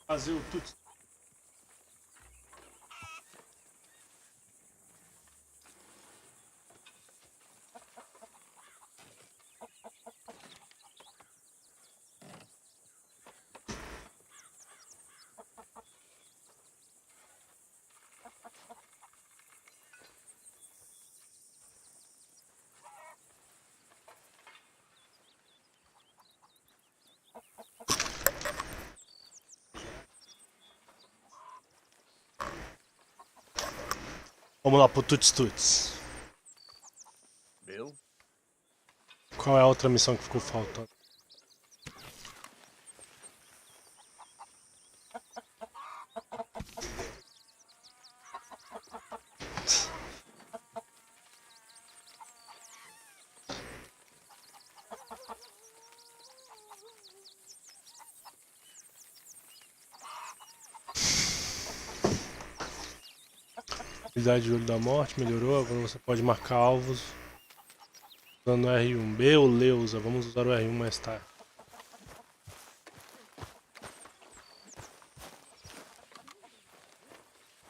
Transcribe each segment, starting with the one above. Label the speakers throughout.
Speaker 1: Fazer o tudo. Vamos lá pro Tuts Tuts.
Speaker 2: Bill?
Speaker 1: Qual é a outra missão que ficou faltando? Habilidade de olho da morte melhorou, agora você pode marcar alvos usando o R1. Beleza, vamos usar o R1 mais tarde.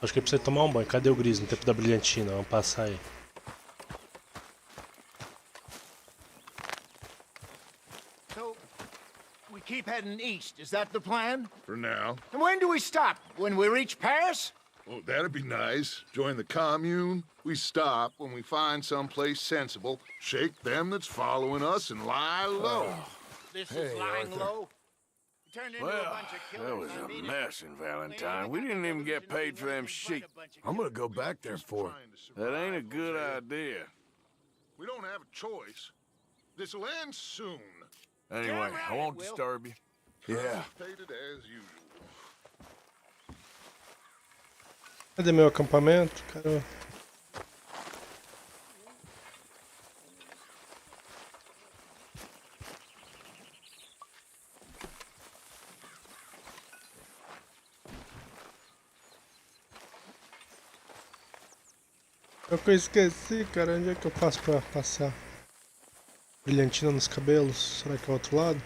Speaker 1: Acho que precisa tomar um banho. Cadê o Gris no tempo da brilhantina? Vamos passar aí.
Speaker 3: So, we keep heading east, is that the plan?
Speaker 4: For now.
Speaker 3: And when do we stop? When we reach Paris?
Speaker 4: Oh, that'd be nice. Join the commune. We stop when we find someplace sensible, shake them that's following us, and lie low.
Speaker 3: This is lying low. We turned into a
Speaker 2: Well,
Speaker 3: bunch of killers.
Speaker 2: that was a mess in Valentine. We didn't even get paid for them sheep. I'm gonna go back there for it. That ain't a good idea.
Speaker 4: We don't have a choice. This'll end soon.
Speaker 2: Anyway, I won't disturb you. Yeah.
Speaker 4: Anticipated as usual.
Speaker 1: Cadê meu acampamento? Caramba. É o que eu esqueci, cara. Onde é que eu faço pra passar? Brilhantina nos cabelos? Será que é o outro lado?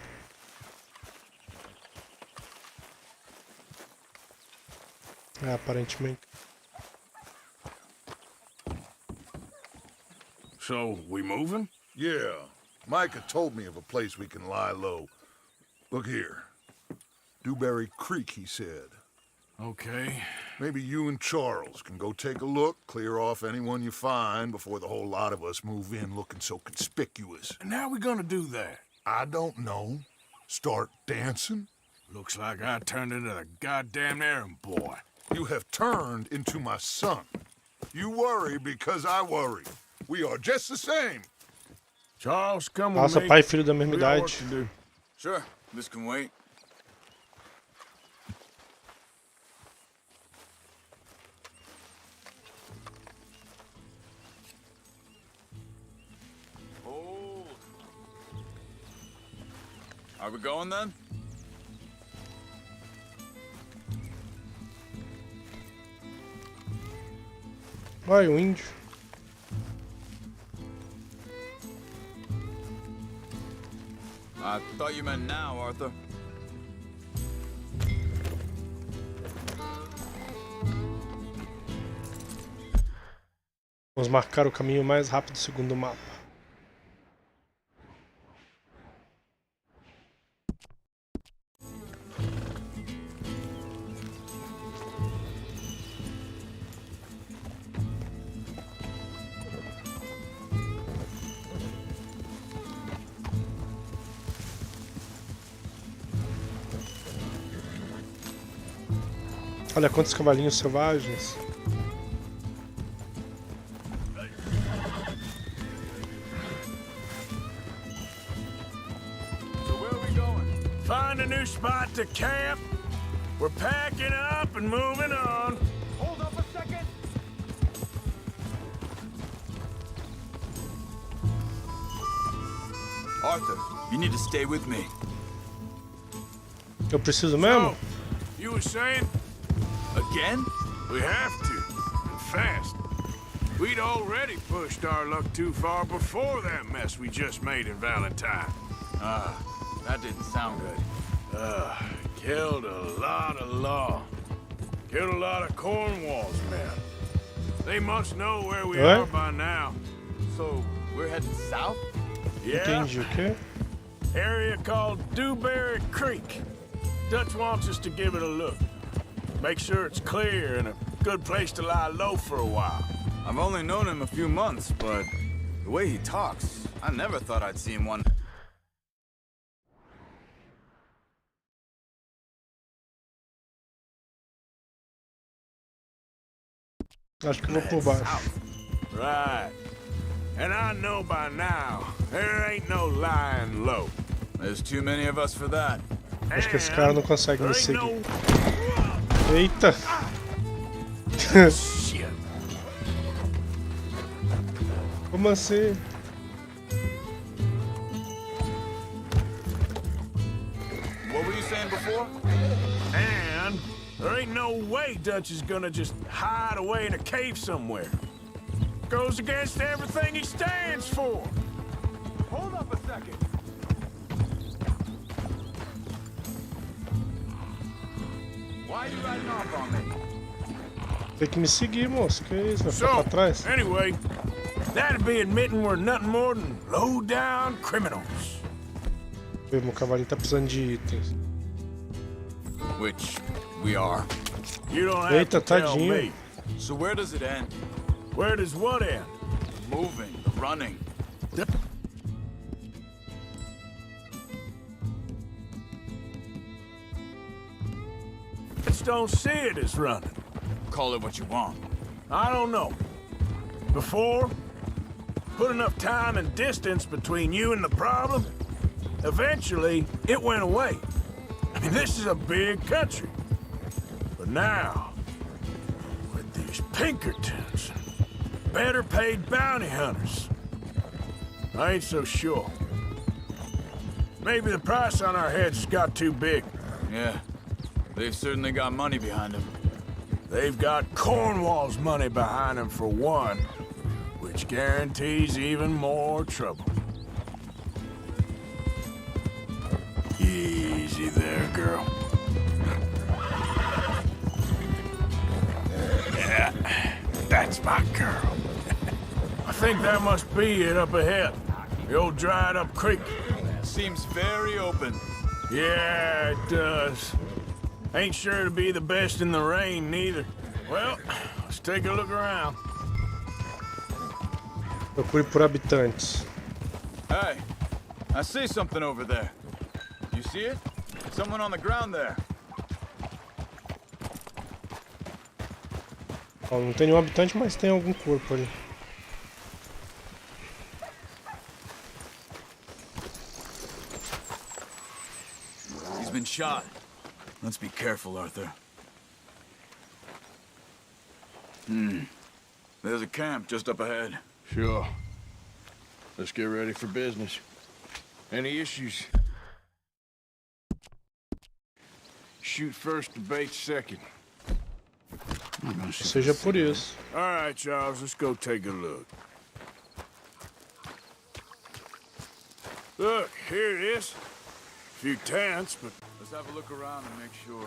Speaker 1: É, aparentemente.
Speaker 2: So, we moving?
Speaker 4: Yeah. Micah told me of a place we can lie low. Look here. Dewberry Creek, he said.
Speaker 2: Okay.
Speaker 4: Maybe you and Charles can go take a look, clear off anyone you find before the whole lot of us move in looking so conspicuous.
Speaker 2: And how we gonna do that?
Speaker 4: I don't know. Start dancing?
Speaker 2: Looks like I turned into the goddamn errand boy.
Speaker 4: You have turned into my son. You worry because I worry. We are just the same.
Speaker 2: Charles, come with
Speaker 1: Nossa,
Speaker 2: me.
Speaker 1: pai e filho da mesma
Speaker 2: We got work
Speaker 1: idade.
Speaker 2: to do.
Speaker 5: Sure, this can wait. Hold. Are we going then?
Speaker 1: Vai, o índio.
Speaker 5: I thought you meant now, Arthur.
Speaker 1: Vamos marcar o caminho mais rápido segundo o mapa. Olha quantos cavalinhos selvagens.
Speaker 2: So where are we going? Find a new spot to camp. We're packing up and moving on.
Speaker 3: Hold up a second.
Speaker 5: Arthur, you need to stay with me.
Speaker 1: Eu preciso mesmo?
Speaker 2: So, you were saying?
Speaker 5: Again?
Speaker 2: We have to, and fast. We'd already pushed our luck too far before that mess we just made in Valentine.
Speaker 5: That didn't sound good.
Speaker 2: Killed a lot of law. Killed a lot of Cornwall's men. They must know where we
Speaker 1: What?
Speaker 2: are by now.
Speaker 5: So, we're heading south?
Speaker 2: Yeah,
Speaker 1: Entendi o quê?
Speaker 2: area called Dewberry Creek. Dutch wants us to give it a look. Make sure it's clear and a good place to lie low for a while.
Speaker 5: I've only known him a few months, but the way he talks, I never thought I'd see him one.
Speaker 1: Acho que eu vou por baixo.
Speaker 2: Right. And I know by now, there ain't no lying low.
Speaker 5: There's too many of us for that.
Speaker 1: Acho que esse cara não consegue me
Speaker 2: There ain't
Speaker 1: seguir.
Speaker 2: no
Speaker 1: Eita!
Speaker 2: shit.
Speaker 1: Como assim?
Speaker 5: What were you saying before?
Speaker 2: And there ain't no way Dutch is gonna just hide away in a cave somewhere. Goes against everything he stands for.
Speaker 5: Hold up a second. Why are you riding off on me?
Speaker 1: Tem que me seguir, moço. Que isso? Vai ficar
Speaker 2: So,
Speaker 1: pra trás?
Speaker 2: anyway, that'd be admitting we're nothing more than low-down criminals.
Speaker 1: Meu cavalinho tá precisando de itens.
Speaker 5: Which we are.
Speaker 2: You don't have
Speaker 1: Eita,
Speaker 2: to tell
Speaker 1: tadinho.
Speaker 2: me.
Speaker 5: So where does it end?
Speaker 2: Where does what end?
Speaker 5: The moving, the running.
Speaker 2: Just don't see it as running.
Speaker 5: Call it what you want.
Speaker 2: I don't know. Before, put enough time and distance between you and the problem, eventually it went away. I mean, this is a big country. But now, with these Pinkertons, better paid bounty hunters, I ain't so sure. Maybe the price on our heads has got too big.
Speaker 5: Yeah, they've certainly got money behind them.
Speaker 2: They've got Cornwall's money behind them for one, which guarantees even more trouble. Easy there, girl. Yeah, that's my girl. I think that must be it up ahead. The old dried up creek.
Speaker 5: Seems very open.
Speaker 2: Yeah, it does. Ain't sure to be the best in the rain, neither. Well, let's take a look around.
Speaker 1: Procure por habitantes.
Speaker 5: Hey, I see something over there. You see it? Someone on the ground there.
Speaker 1: Ó, não tem nenhum habitante, mas tem algum corpo ali.
Speaker 5: He's been shot. Let's be careful, Arthur. There's a camp just up ahead.
Speaker 2: Sure. Let's get ready for business. Any issues? Shoot first, debate second.
Speaker 1: Seja por isso.
Speaker 2: All right, Charles, let's go take a look. Look, here it is. A few tents, but
Speaker 5: Let's have a look around and make sure.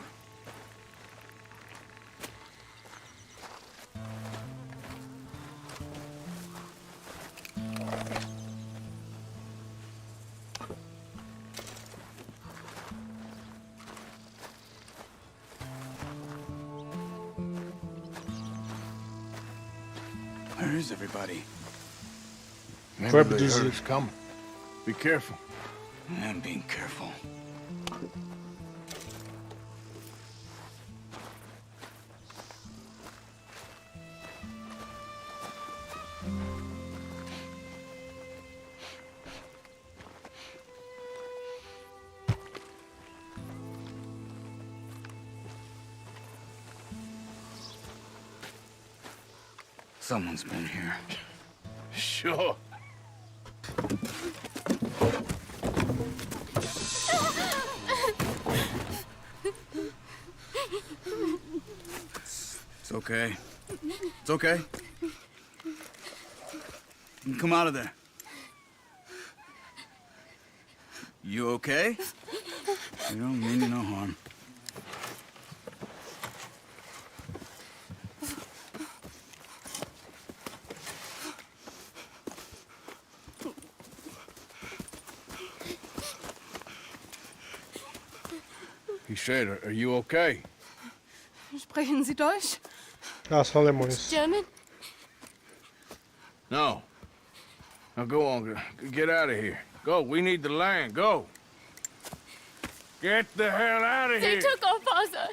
Speaker 5: Where is everybody?
Speaker 2: maybe
Speaker 1: Foi
Speaker 2: they heard
Speaker 1: abduzido.
Speaker 2: us coming. Be careful.
Speaker 5: I'm being careful. Someone's been here.
Speaker 2: Sure.
Speaker 5: It's okay. It's okay. You can come out of there. You okay? You don't mean you no harm. He said, are you okay?
Speaker 6: Sprechen Sie Deutsch?
Speaker 1: Ah, são alemães.
Speaker 6: German?
Speaker 5: No. Now go on, get out of here. Go, we need the land, go. Get the hell out of
Speaker 6: They
Speaker 5: here.
Speaker 6: took our father.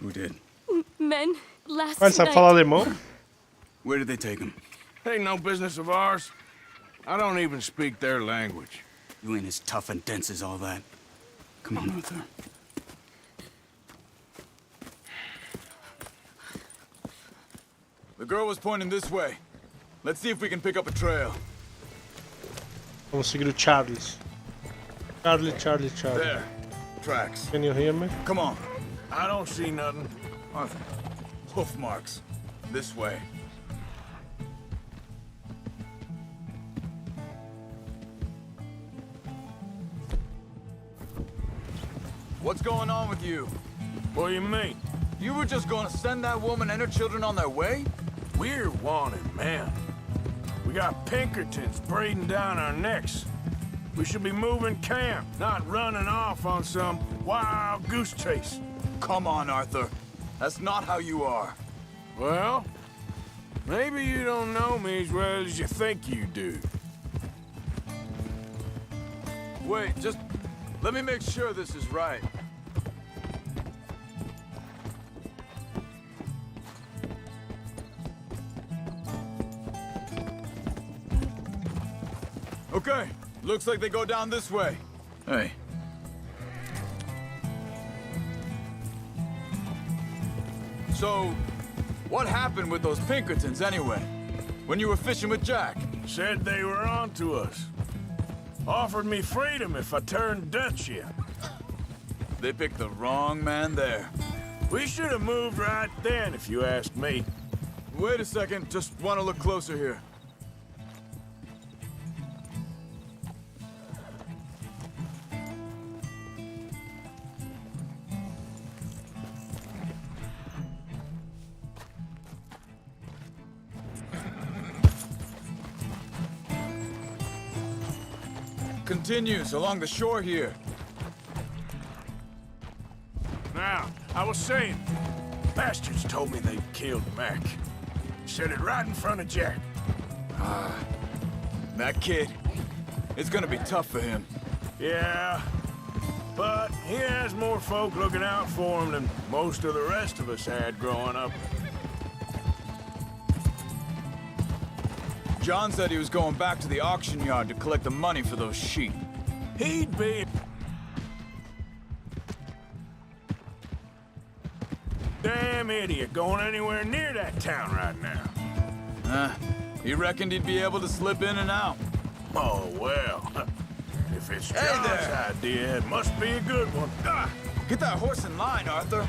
Speaker 5: Who did?
Speaker 6: Men, last
Speaker 1: Mas ele sabe
Speaker 6: night.
Speaker 1: falar alemão?
Speaker 5: Where did they take him? Ain't no business of ours. I don't even speak their language.
Speaker 7: You ain't as tough and dense as all that. Come on, Arthur.
Speaker 5: The girl was pointing this way. Let's see if we can pick up a trail.
Speaker 1: Vamos seguir o Charles. Charlie.
Speaker 5: There. Tracks.
Speaker 1: Can you hear me?
Speaker 5: Come on.
Speaker 2: I don't see nothing.
Speaker 5: Arthur. Hoof marks. This way. What's going on with you?
Speaker 2: What do you mean?
Speaker 5: You were just gonna send that woman and her children on their way?
Speaker 2: We're wanted, man. We got Pinkertons breathing down our necks. We should be moving camp, not running off on some wild goose chase.
Speaker 5: Come on, Arthur. That's not how you are.
Speaker 2: Well, maybe you don't know me as well as you think you do.
Speaker 5: Wait, just let me make sure this is right. Okay, looks like they go down this way. Hey. So, what happened with those Pinkertons anyway? When you were fishing with Jack?
Speaker 2: Said they were on to us. Offered me freedom if I turned Dutch yet.
Speaker 5: They picked the wrong man there.
Speaker 2: We should have moved right then, if you ask me.
Speaker 5: Wait a second, just want to look closer here. Continues along the shore here.
Speaker 2: Now, I was saying, bastards told me they'd killed Mac. Said it right in front of Jack.
Speaker 5: That kid, it's gonna be tough for him.
Speaker 2: Yeah, but he has more folk looking out for him than most of the rest of us had growing up.
Speaker 5: John said he was going back to the auction yard to collect the money for those sheep.
Speaker 2: He'd be... damn idiot going anywhere near that town right now.
Speaker 5: He reckoned he'd be able to slip in and out.
Speaker 2: Oh, well. If it's
Speaker 5: Hey
Speaker 2: John's
Speaker 5: there.
Speaker 2: idea, it must be a good one. Ah!
Speaker 5: Get that horse in line, Arthur.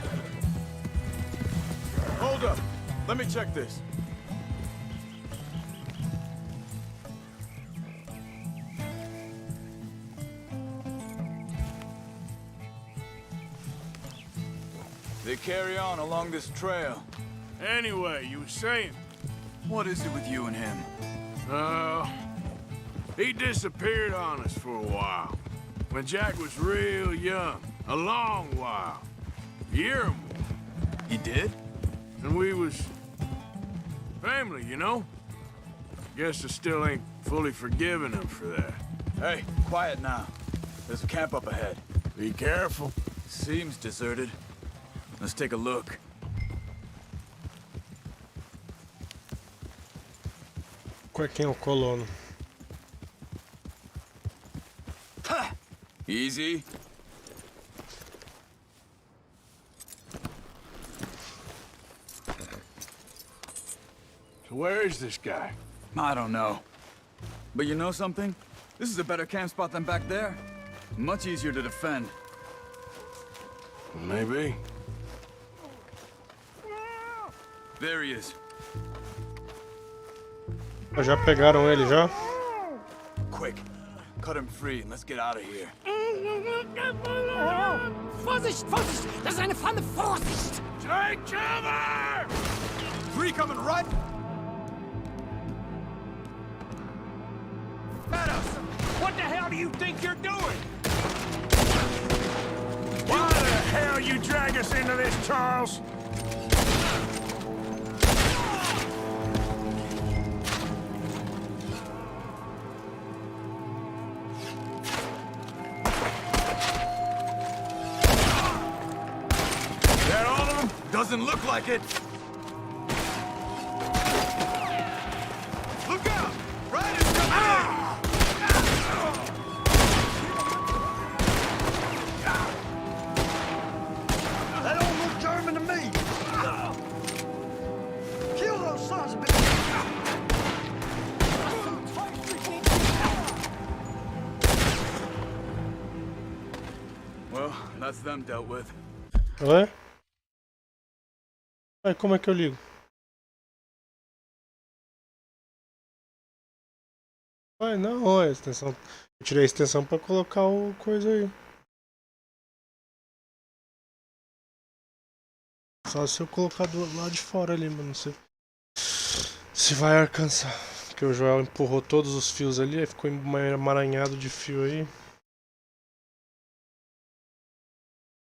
Speaker 5: Hold up. Let me check this. They carry on along this trail.
Speaker 2: Anyway, you were saying...
Speaker 5: What is it with you and him?
Speaker 2: He disappeared on us for a while. When Jack was real young. A long while. A year or more.
Speaker 5: He did?
Speaker 2: And we was... family, you know? Guess I still ain't fully forgiven him for that.
Speaker 5: Hey, quiet now. There's a camp up ahead.
Speaker 2: Be careful.
Speaker 5: Seems deserted. Let's take a look.
Speaker 1: Quem é o colono?
Speaker 5: Easy.
Speaker 2: So where is this guy?
Speaker 5: I don't know. But you know something? This is a better camp spot than back there. Much easier to defend.
Speaker 2: Maybe.
Speaker 5: There he is.
Speaker 1: Já pegaram ele já?
Speaker 5: Quick, cut him free and let's get out of here.
Speaker 8: Vorsicht, Vorsicht! Das ist eine Pfanne! Vorsicht!
Speaker 2: Take cover!
Speaker 5: Three coming right.
Speaker 3: What the hell do you think you're doing?
Speaker 2: Why the us into this, Charles?
Speaker 5: That all of them? Doesn't look like it. Look out! Riders coming in!
Speaker 3: That don't look German to me. Kill those sons of bitches.
Speaker 5: Well, that's them dealt with.
Speaker 1: Ué? Aí, como é que eu ligo? Ai, não, a extensão. Eu tirei a extensão pra colocar o coisa aí. Só se eu colocar do lado de fora ali, mano. Não sei se vai alcançar. Porque o Joel empurrou todos os fios ali, aí ficou emaranhado de fio aí.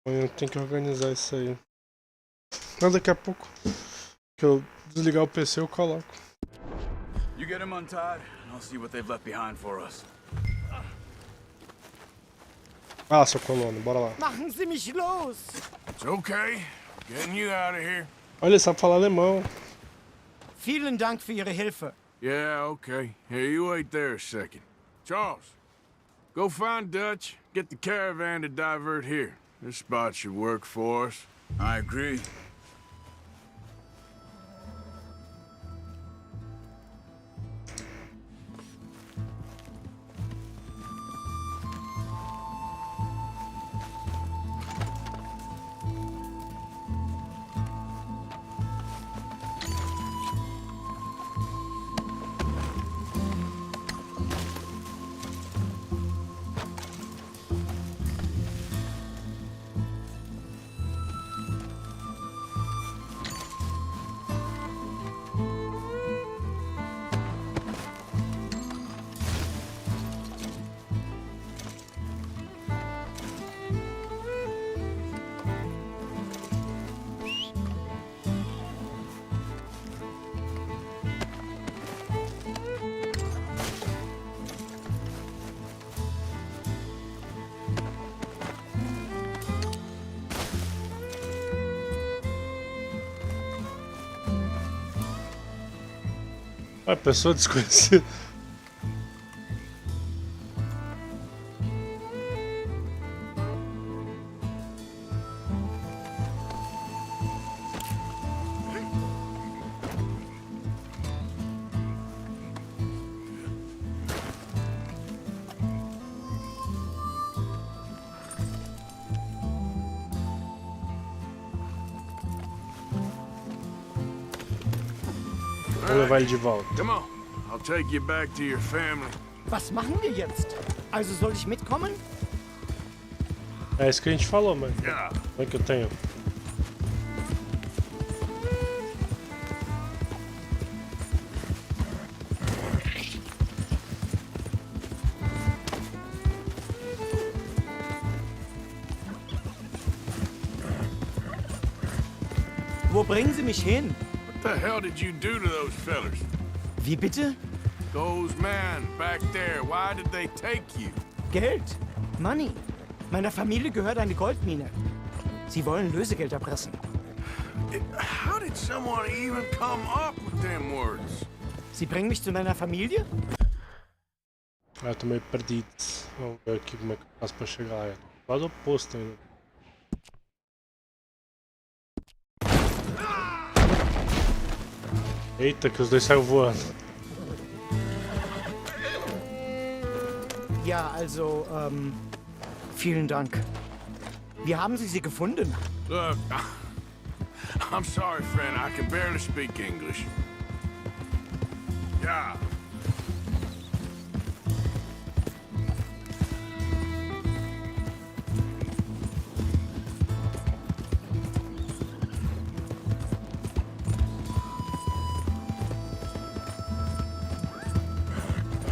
Speaker 1: Eu tenho que organizar isso aí. Mas daqui a pouco que eu desligar o PC eu coloco.
Speaker 7: You get him untied, and I'll see what they've left behind for us.
Speaker 1: Ah, seu colono, bora lá.
Speaker 8: Machen Sie mich los!
Speaker 2: It's okay. Getting you out of here.
Speaker 1: Olha, ele sabe falar alemão.
Speaker 8: Vielen Dank für Ihre Hilfe.
Speaker 2: Yeah, okay. Here, you wait there a second. Charles, go find Dutch. Get the caravan to divert here. This spot should work for us.
Speaker 7: I agree.
Speaker 1: Ah, pessoa desconhecida. Vou levar ele de volta.
Speaker 2: Come on. I'll take you back to your family.
Speaker 8: Was machen wir jetzt? Also soll ich mitkommen?
Speaker 1: É isso que a gente falou, mano.
Speaker 2: Yeah.
Speaker 1: Como é que eu tenho?
Speaker 8: Wo bringen Sie mich hin?
Speaker 2: What the hell did you do to those fellers?
Speaker 8: Wie bitte?
Speaker 2: Those men back there, why did they take you?
Speaker 8: Geld. Money. Meiner Familie gehört eine Goldmine. Sie wollen Lösegeld erpressen.
Speaker 2: How did someone even come up with them words?
Speaker 8: Sie bringen mich zu meiner Familie?
Speaker 1: Ah, eu tô meio perdido. Vamos ver aqui como é que eu faço pra chegar lá. É do lado oposto ainda. Eita, que os dois saíram voando.
Speaker 8: Ja, also, vielen Dank. Wie haben Sie sie gefunden?
Speaker 2: Look, I'm sorry, friend. I can barely speak English. Yeah.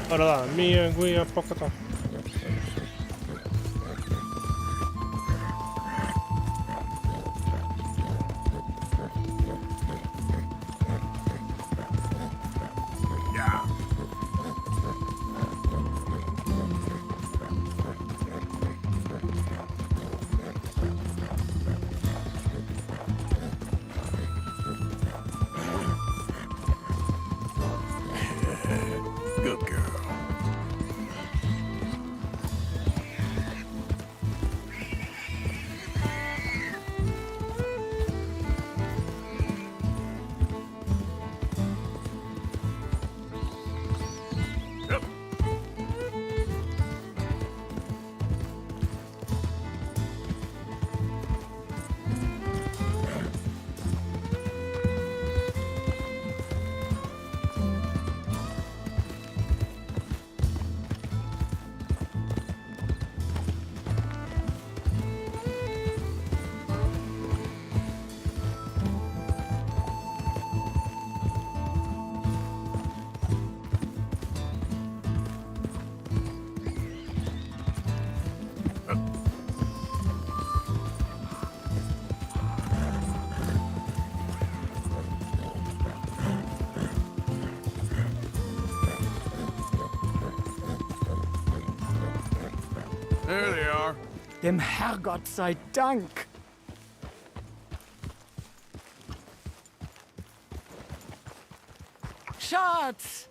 Speaker 1: Bora lá, minha aguinha pocotó.
Speaker 5: There they are.
Speaker 8: Dem Herrgott sei Dank. Schatz!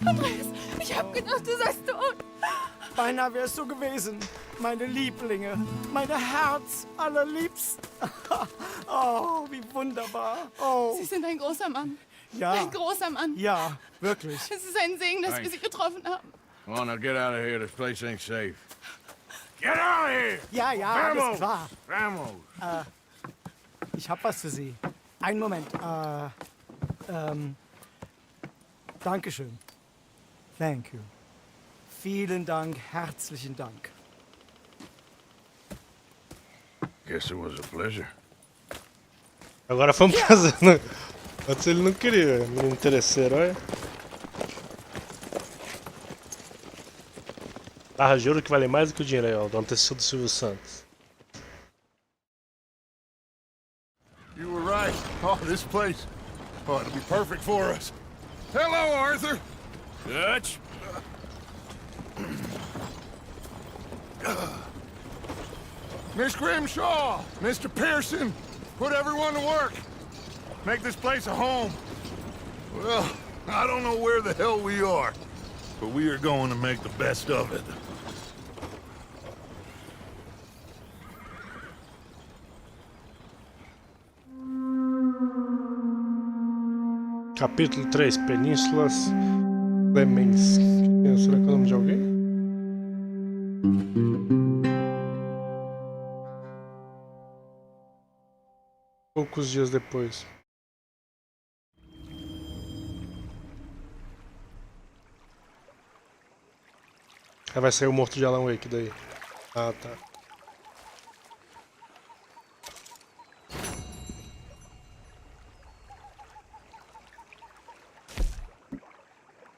Speaker 6: Andreas, ich hab gedacht, du seist tot.
Speaker 8: Beinahe wärst du gewesen. Meine Lieblinge, meine Herz allerliebsten. Oh, wie wunderbar. Oh,
Speaker 6: Sie sind ein großer Mann.
Speaker 8: ja.
Speaker 6: Ein großer Mann.
Speaker 8: Ja, wirklich.
Speaker 6: Es ist ein Segen, dass wir
Speaker 5: Thanks.
Speaker 6: Sie getroffen haben.
Speaker 5: Come on, now get out of here. This place ain't safe. Get out of here!
Speaker 8: Ja, ja, alles
Speaker 5: Vamos!
Speaker 8: klar.
Speaker 5: Vamos!
Speaker 8: Ich hab was für Sie. Einen Moment. Dankeschön. Thank you. Vielen Dank, herzlichen Dank.
Speaker 5: Guess it was a pleasure.
Speaker 1: Agora foi um prazer, né? Antes ele não queria, menino interesseiro, olha. Ah, juro que vale mais do que o dinheiro aí, ó. Do antecessor do Silvio Santos.
Speaker 4: You were right. Oh, this place. Oh, it'll be perfect for us. Hello, Arthur.
Speaker 5: Dutch?
Speaker 4: Miss Grimshaw, Mr. Pearson, put everyone to work. Make this place a home. Well, I don't know where the hell we are, but we are going to make the best of it.
Speaker 1: Capítulo 3, Penínsulas Clemens. Será que é o nome de alguém? Poucos dias depois. Aí vai sair o morto de Alan Wake daí. Ah, tá.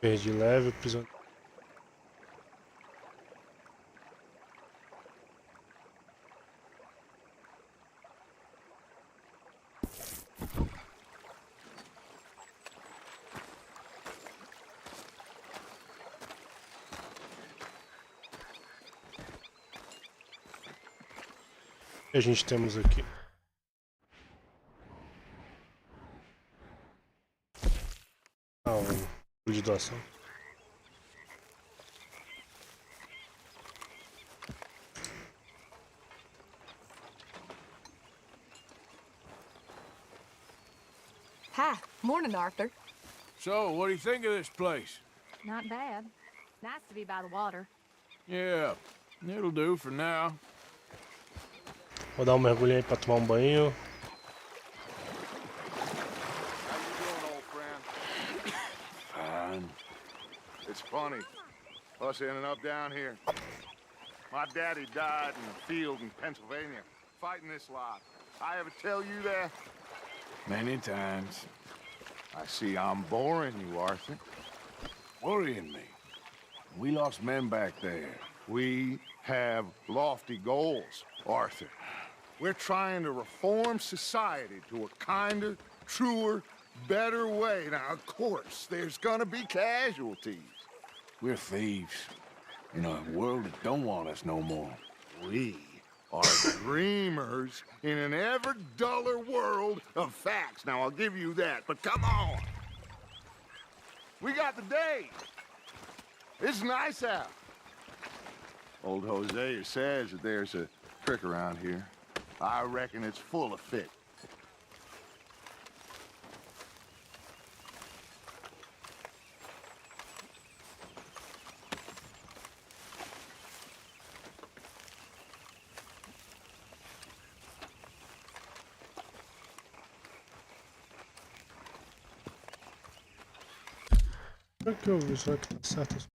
Speaker 1: Perdi leve, prisioneiro. O que a gente temos aqui? Ah, um de doação.
Speaker 9: Hi. Morning, Arthur.
Speaker 5: So, what do you think of this place?
Speaker 9: Not bad. Nice to be by the water.
Speaker 5: Yeah, it'll do for now.
Speaker 1: Vou dar um mergulho aí pra tomar um banho.
Speaker 4: How you doing, old friend?
Speaker 5: Fine.
Speaker 4: It's funny, us ending up down here. My daddy died in the field in Pennsylvania, fighting this lot. I ever tell you that?
Speaker 5: Many times.
Speaker 4: I see I'm boring you, Arthur.
Speaker 5: Worrying me. We lost men back there.
Speaker 4: We have lofty goals, Arthur. We're trying to reform society to a kinder, truer, better way. Now, of course, there's gonna be casualties.
Speaker 5: We're thieves. In a world that don't want us no more.
Speaker 4: We are dreamers in an ever duller world of facts. Now, I'll give you that, but come on. We got the day. It's nice out. Old Hosea says that there's a creek around here. I reckon it's full of fish.
Speaker 1: Será que eu vi? Será que tá certo?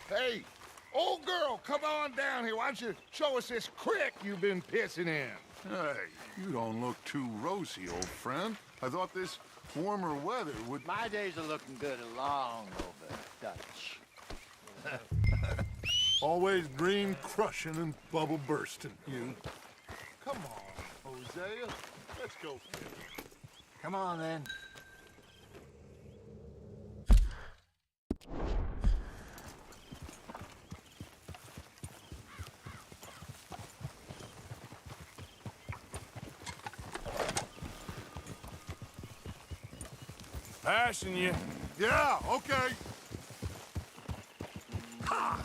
Speaker 4: Hey, old girl, come on down here. Why don't you show us this creek you've been pissing in? Hey, you don't look too rosy, old friend. I thought this warmer weather would...
Speaker 3: My days are looking good along over Dutch.
Speaker 4: Always dream crushing and bubble bursting, you. Come on, Hosea. Let's go fish.
Speaker 3: Come on, then.
Speaker 2: Passing you.
Speaker 4: Yeah, okay.
Speaker 2: Ha!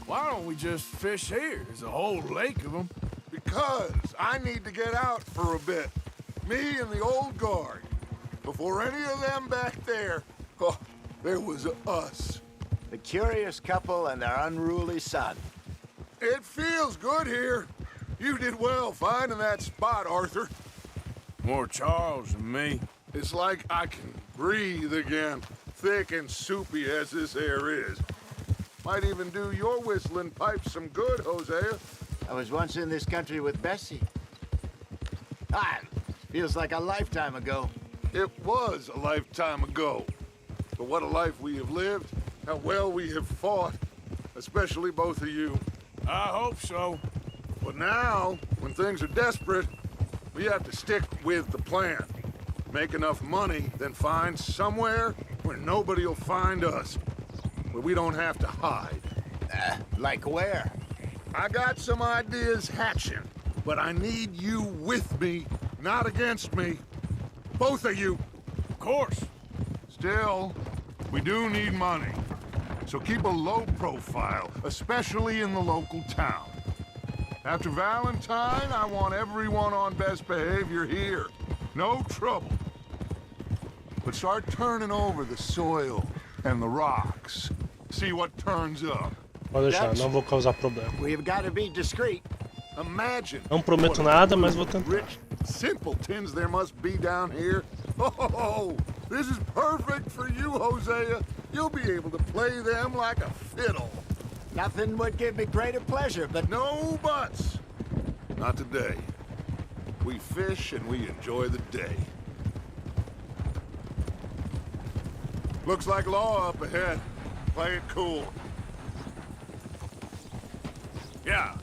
Speaker 2: Why don't we just fish here? There's a whole lake of them.
Speaker 4: Because I need to get out for a bit. Me and the old guard. Before any of them back there, oh, there was us.
Speaker 3: The curious couple and their unruly son.
Speaker 4: It feels good here. You did well finding that spot, Arthur.
Speaker 2: More Charles than me.
Speaker 4: It's like I can breathe again, thick and soupy as this air is. Might even do your whistling pipes some good, Hosea.
Speaker 3: I was once in this country with Bessie. Feels like a lifetime ago.
Speaker 4: It was a lifetime ago. But what a life we have lived, how well we have fought, especially both of you.
Speaker 2: I hope so.
Speaker 4: But now, when things are desperate, we have to stick with the plan. Make enough money, then find somewhere where nobody will find us. Where we don't have to hide.
Speaker 3: Like where?
Speaker 4: I got some ideas hatching, but I need you with me, not against me. Both of you.
Speaker 2: Of course.
Speaker 4: Still, we do need money. So keep a low profile, especially in the local town. After Valentine, I want everyone on best behavior here. No trouble. But start turning over the soil and the rocks. See what turns up.
Speaker 1: Pode deixar, não vou causar problema.
Speaker 3: We've got to be discreet.
Speaker 4: Imagine.
Speaker 1: Não prometo nada, mas vou tentar.
Speaker 4: Rich simpletons there must be down here. Oh, this is perfect for you, Hosea. You'll be able to play them like a fiddle.
Speaker 3: Nothing would give me greater pleasure, but
Speaker 4: No buts. Not today. We fish and we enjoy the day. Looks like law up ahead. Play it cool.
Speaker 2: Yeah.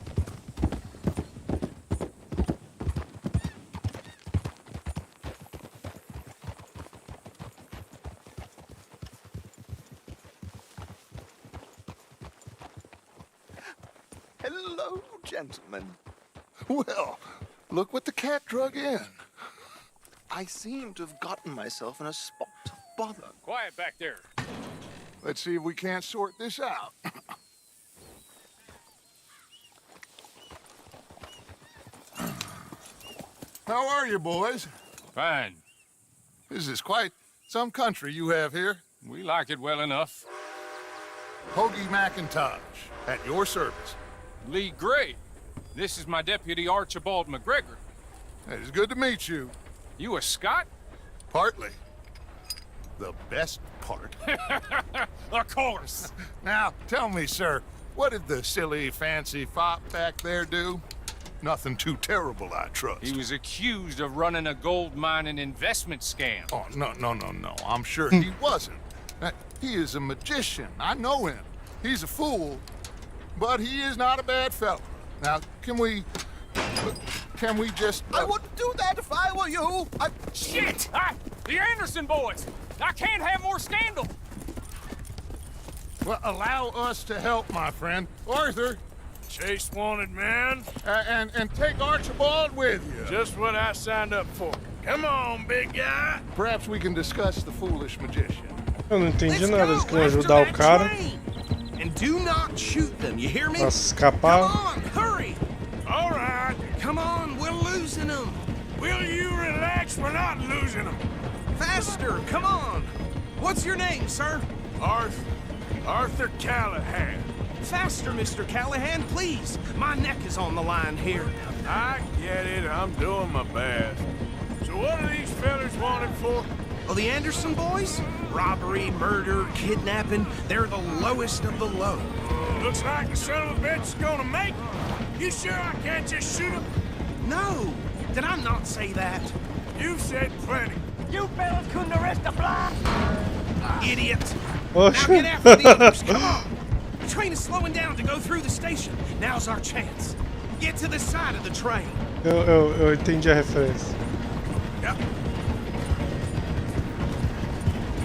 Speaker 3: hello, gentlemen.
Speaker 4: Well, look what the cat drug in.
Speaker 10: I seem to have gotten myself in a spot of bother.
Speaker 5: Quiet back there.
Speaker 4: Let's see if we can't sort this out. How are you, boys?
Speaker 5: Fine.
Speaker 4: This is quite some country you have here.
Speaker 5: We like it well enough.
Speaker 4: Hoagie McIntosh, at your service.
Speaker 5: Lee Gray. This is my deputy Archibald McGregor.
Speaker 4: It is good to meet you.
Speaker 5: You a Scot?
Speaker 4: Partly. The best part.
Speaker 5: Of course.
Speaker 4: Now, tell me, sir, what did the silly, fancy fop back there do? Nothing too terrible, I trust.
Speaker 5: He was accused of running a gold mining investment scam.
Speaker 4: Oh, no. I'm sure he wasn't. He is a magician. I know him. He's a fool, but he is not a bad fellow. Now, can we just...
Speaker 10: I wouldn't do that if I were you.
Speaker 5: Shit! The Anderson boys! I can't have more scandal!
Speaker 4: Well, allow us to help, my friend. Arthur,
Speaker 2: Chase wanted man.
Speaker 4: and take Archibald with you.
Speaker 2: Just what I signed up for. Come on, big guy.
Speaker 4: Perhaps we can discuss the foolish magician.
Speaker 1: Eu não entendi nada, eles queriam ajudar o cara
Speaker 10: And do not shoot them, you hear me?
Speaker 1: a escapar.
Speaker 10: Come on, hurry!
Speaker 2: All right.
Speaker 10: Come on, we're losing them.
Speaker 2: Will you relax? We're not losing them.
Speaker 10: Faster, come on. What's your name, sir?
Speaker 2: Arthur Callahan.
Speaker 10: Faster, Mr. Callahan, please. My neck is on the line here.
Speaker 2: I get it. I'm doing my best. So what are these fellas wanted for?
Speaker 11: Oh, the Anderson boys? Robbery, murder, kidnapping. They're the lowest of the low.
Speaker 2: Looks like the son of a bitch is gonna make it. You sure I can't just shoot him?
Speaker 11: No! Did I not say that?
Speaker 2: You've said plenty.
Speaker 3: You fellas couldn't arrest the fly?
Speaker 11: Idiot!
Speaker 1: Oh,
Speaker 11: Now get after the others, come on! The train is slowing down to go through the station. Now's our chance. Get to the side of the train.
Speaker 1: eu entendi a referência.
Speaker 11: Yep.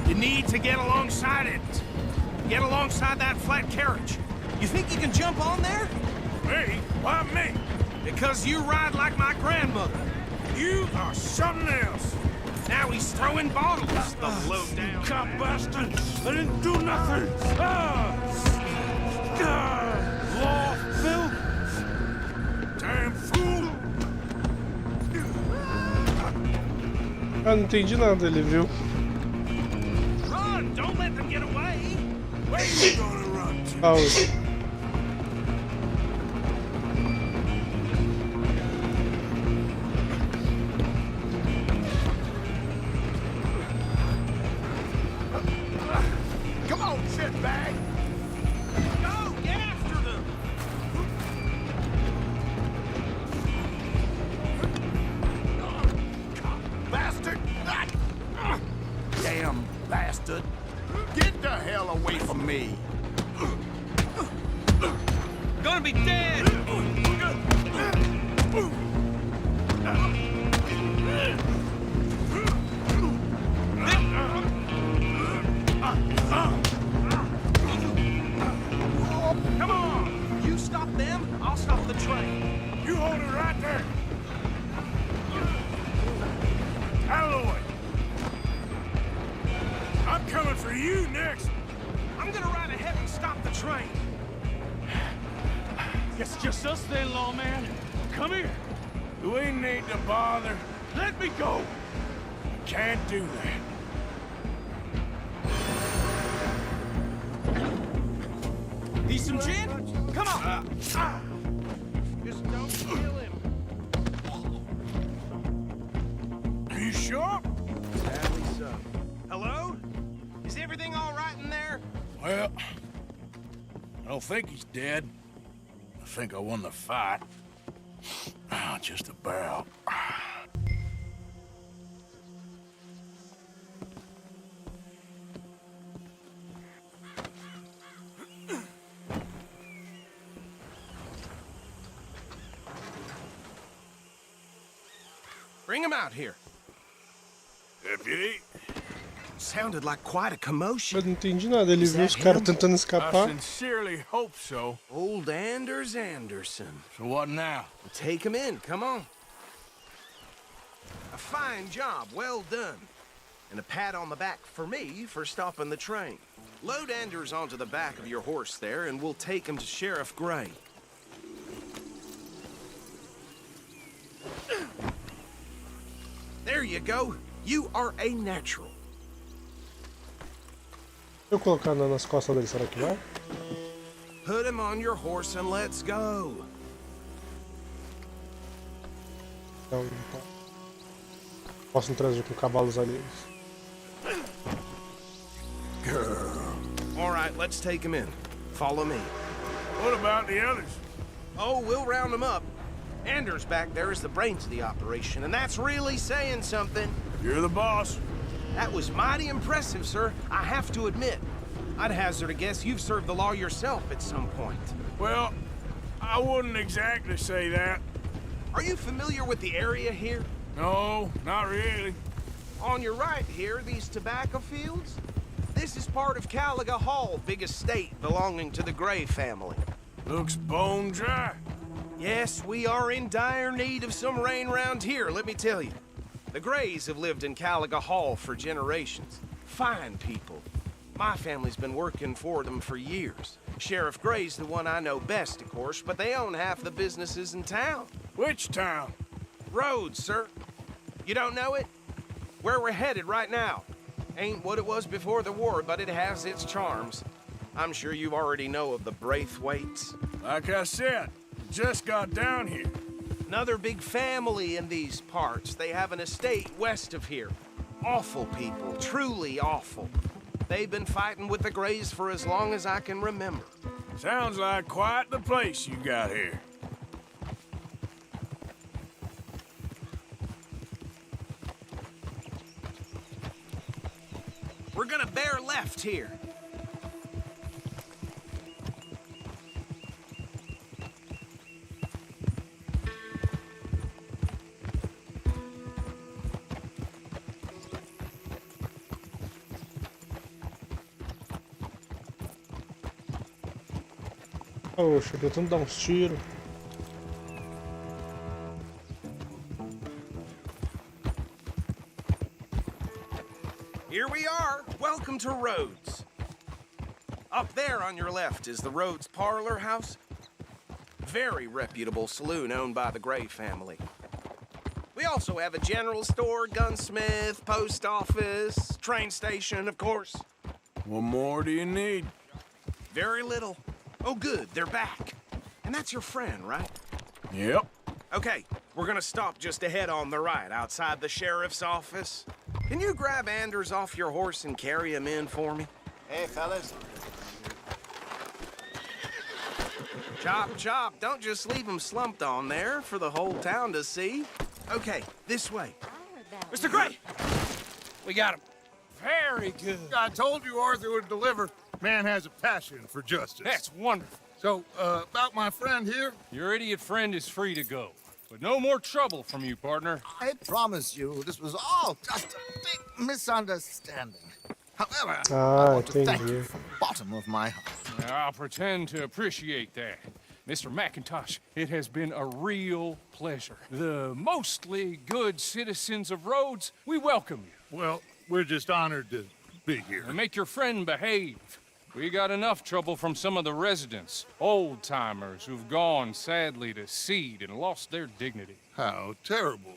Speaker 11: You need to get alongside it. Get alongside that flat carriage. You think you can jump on there?
Speaker 2: Me? Why me?
Speaker 11: Because you ride like my grandmother.
Speaker 2: You are something else.
Speaker 11: Now he's throwing bottles, the low-down
Speaker 2: Cop bastard! I didn't do nothing! Law, Phil! Damn fool!
Speaker 1: Ah, não entendi nada, ele viu.
Speaker 11: Run! Don't let them get away!
Speaker 2: Where are you gonna run to?
Speaker 1: Ah,
Speaker 2: Come on, shitbag!
Speaker 11: Go! Get after them!
Speaker 2: Bastard! Damn bastard! Get the hell away from me!
Speaker 11: Gonna be dead! Come on! You stop them, I'll stop the train.
Speaker 2: You hold it right there! Out of the way! I'm coming for you next!
Speaker 11: I'm gonna ride ahead and stop the train.
Speaker 7: It's just us then, lawman. Come here.
Speaker 2: We need to bother.
Speaker 7: Let me go.
Speaker 2: Can't do that.
Speaker 11: Need some gin? Come on! Just don't kill him.
Speaker 2: Are you sure?
Speaker 11: Sadly so. Hello? Is everything all right in there?
Speaker 2: Well, I don't think he's dead. I think I won the fight. Just about.
Speaker 11: Bring him out here.
Speaker 2: Deputy,
Speaker 11: Sounded like quite a commotion.
Speaker 1: Eu não entendi nada, ele viu os caras tentando
Speaker 2: I
Speaker 1: escapar.
Speaker 2: sincerely hope so.
Speaker 11: Old Anders Anderson.
Speaker 2: So what now?
Speaker 11: Take him in, come on. A fine job, well done. And a pat on the back for me for stopping the train. Load Anders onto the back of your horse there, and we'll take him to Sheriff Gray. There you go. You are a natural.
Speaker 1: Se eu colocar nas costas dele, será que vai?
Speaker 11: Put him on your horse and let's go.
Speaker 1: Não, posso interagir com cavalos alheios.
Speaker 11: All right, let's take him in. Follow me.
Speaker 2: What about the others?
Speaker 11: Oh, we'll round them up. Anders back there is the brains of the operation, and that's really saying something.
Speaker 2: You're the boss.
Speaker 11: That was mighty impressive, sir. I have to admit. I'd hazard a guess you've served the law yourself at some point.
Speaker 2: Well, I wouldn't exactly say that.
Speaker 11: Are you familiar with the area here?
Speaker 2: No, not really.
Speaker 11: On your right here, these tobacco fields? This is part of Caliga Hall, big estate belonging to the Gray family.
Speaker 2: Looks bone dry.
Speaker 11: Yes, we are in dire need of some rain round here, let me tell you. The Grays have lived in Caliga Hall for generations. Fine people. My family's been working for them for years. Sheriff Gray's the one I know best, of course, but they own half the businesses in town.
Speaker 2: Which town?
Speaker 11: Rhodes, sir. You don't know it? Where we're headed right now. Ain't what it was before the war, but it has its charms. I'm sure you already know of the Braithwaites.
Speaker 2: Like I said, just got down here.
Speaker 11: Another big family in these parts. They have an estate west of here. Awful people, truly awful. They've been fighting with the Greys for as long as I can remember.
Speaker 2: Sounds like quite the place you got here.
Speaker 11: We're gonna bear left here.
Speaker 1: Poxa, tentando dar uns tiros.
Speaker 11: Here we are. Welcome to Rhodes. Up there on your left is the Rhodes Parlor House. Very reputable saloon owned by the Gray family. We also have a general store, gunsmith, post office, train station, of course.
Speaker 2: What more do you need?
Speaker 11: Very little. Oh, good, they're back. And that's your friend, right?
Speaker 2: Yep.
Speaker 11: Okay, we're gonna stop just ahead on the right, outside the sheriff's office. Can you grab Anders off your horse and carry him in for me?
Speaker 3: Hey, fellas.
Speaker 11: Chop, chop, don't just leave him slumped on there for the whole town to see. Okay, this way.
Speaker 7: Mr. Gray! We got him. Very good.
Speaker 4: I told you Arthur would deliver. Man has a passion for justice.
Speaker 7: That's wonderful.
Speaker 4: So, about my friend here?
Speaker 7: Your idiot friend is free to go. But no more trouble from you, partner.
Speaker 10: I promise you, this was all just a big misunderstanding. However, I want to thank you from the bottom of my heart.
Speaker 7: I'll pretend to appreciate that. Mr. McIntosh, it has been a real pleasure. The mostly good citizens of Rhodes, we welcome you.
Speaker 4: Well, we're just honored to be here.
Speaker 7: And make your friend behave. We got enough trouble from some of the residents, old-timers who've gone, sadly, to seed and lost their dignity.
Speaker 4: How terrible.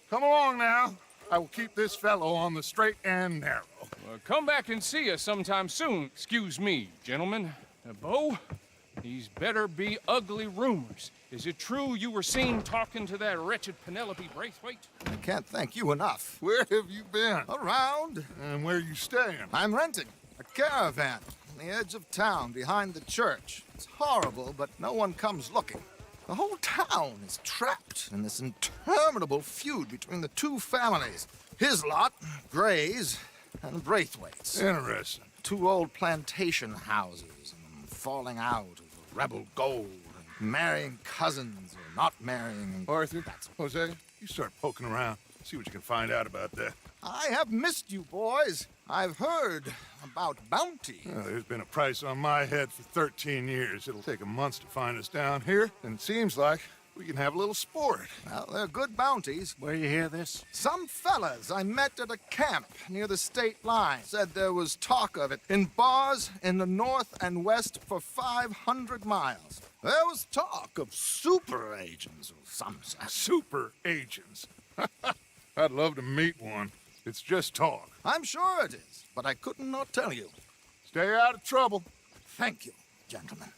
Speaker 4: Come along now. I will keep this fellow on the straight and narrow.
Speaker 7: Come back and see us sometime soon. Excuse me, gentlemen. Bo, these better be ugly rumors. Is it true you were seen talking to that wretched Penelope Braithwaite?
Speaker 10: I can't thank you enough.
Speaker 4: Where have you been?
Speaker 10: Around.
Speaker 4: And where are you staying?
Speaker 10: I'm renting a caravan on the edge of town behind the church. It's horrible, but no one comes looking. The whole town is trapped in this interminable feud between the two families. His lot, Gray's, and Braithwaite's.
Speaker 4: Interesting.
Speaker 10: Two old plantation houses, and falling out over rebel gold, and marrying cousins or not marrying.
Speaker 4: Arthur, Jose, you start poking around. See what you can find out about that.
Speaker 10: I have missed you, boys. I've heard about bounty.
Speaker 4: There's been a price on my head for 13 years. It'll take 'em months to find us down here, and it seems like we can have a little sport.
Speaker 10: Well, they're good bounties.
Speaker 3: Where you hear this?
Speaker 10: Some fellas I met at a camp near the state line said there was talk of it in bars in the north and west for 500 miles. There was talk of super agents or some such.
Speaker 4: Super agents. I'd love to meet one. It's just talk.
Speaker 10: I'm sure it is, but I couldn't not tell you.
Speaker 4: Stay out of trouble.
Speaker 10: Thank you, gentlemen.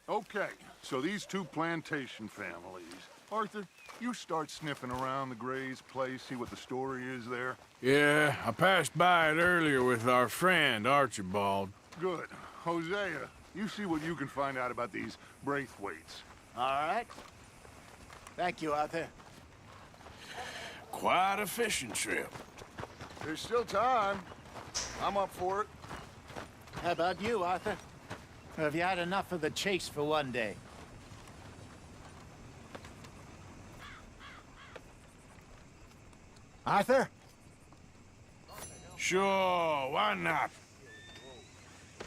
Speaker 4: Okay, so these two plantation families. Arthur, you start sniffing around the Gray's place, see what the story is there.
Speaker 5: Yeah, I passed by it earlier with our friend, Archibald.
Speaker 4: Good. Hosea, you see what you can find out about these Braithwaites.
Speaker 3: All right. Thank you, Arthur.
Speaker 5: Quite a fishing trip.
Speaker 4: There's still time. I'm up for it.
Speaker 3: How about you, Arthur? Or have you had enough of the chase for one day? Arthur?
Speaker 5: Sure, why not?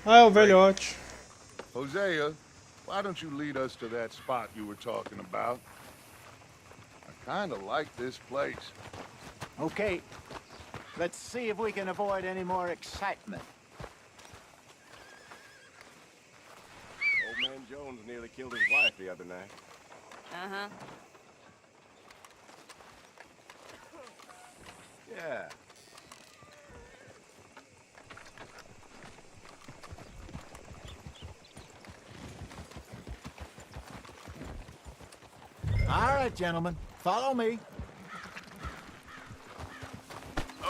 Speaker 1: Ah, é o velhote.
Speaker 4: Hosea, why don't you lead us to that spot you were talking about? I kind of like this place.
Speaker 3: Okay. Let's see if we can avoid any more excitement.
Speaker 12: Old man Jones nearly killed his wife the other night.
Speaker 9: Uh-huh.
Speaker 12: Yeah.
Speaker 3: right, gentlemen. Follow me.